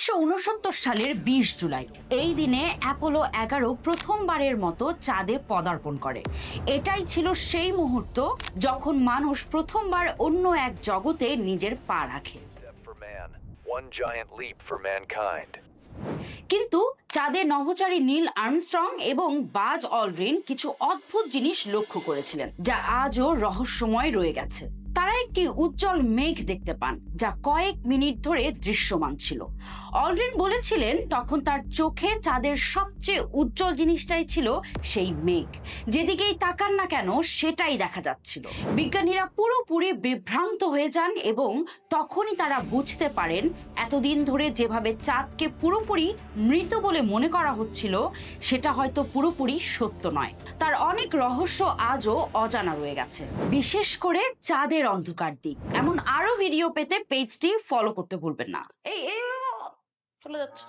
1969 সালের 20 জুলাই এই দিনে অ্যাপোলো 11 প্রথমবারের মতো চাঁদে পদার্পণ করে। এটাই ছিল সেই মুহূর্ত যখন মানুষ প্রথমবার অন্য এক জগতে নিজের পা রাখে। কিন্তু চাঁদে নভোচারী নীল আর্মস্ট্রং এবং বাজ অলড্রিন কিছু অদ্ভুত জিনিস লক্ষ্য করেছিলেন, যা আজও রহস্যময় রয়ে গেছে। তারা একটি উজ্জ্বল মেঘ দেখতে পান, যা কয়েক মিনিট ধরে দৃশ্যমান ছিল। অলড্রিন বলেছিলেন তখন তার চোখে চাঁদের সবচেয়ে উজ্জ্বল জিনিসটাই ছিল সেই মেঘ। যেদিকেই তাকান না কেন সেটাই দেখা যাচ্ছিল। বিজ্ঞানীরা পুরোপুরি বিভ্রান্ত হয়ে যান এবং তখনই তারা বুঝতে পারেন এতদিন ধরে যেভাবে চাঁদকে পুরোপুরি মৃত বলে মনে করা হচ্ছিল সেটা হয়তো পুরোপুরি সত্য নয়। তার অনেক রহস্য আজও অজানা রয়ে গেছে, বিশেষ করে চাঁদের অন্ধকার দিক। এমন আরো ভিডিও পেতে পেজটি ফলো করতে ভুলবেন না। এই চলে যাচ্ছে।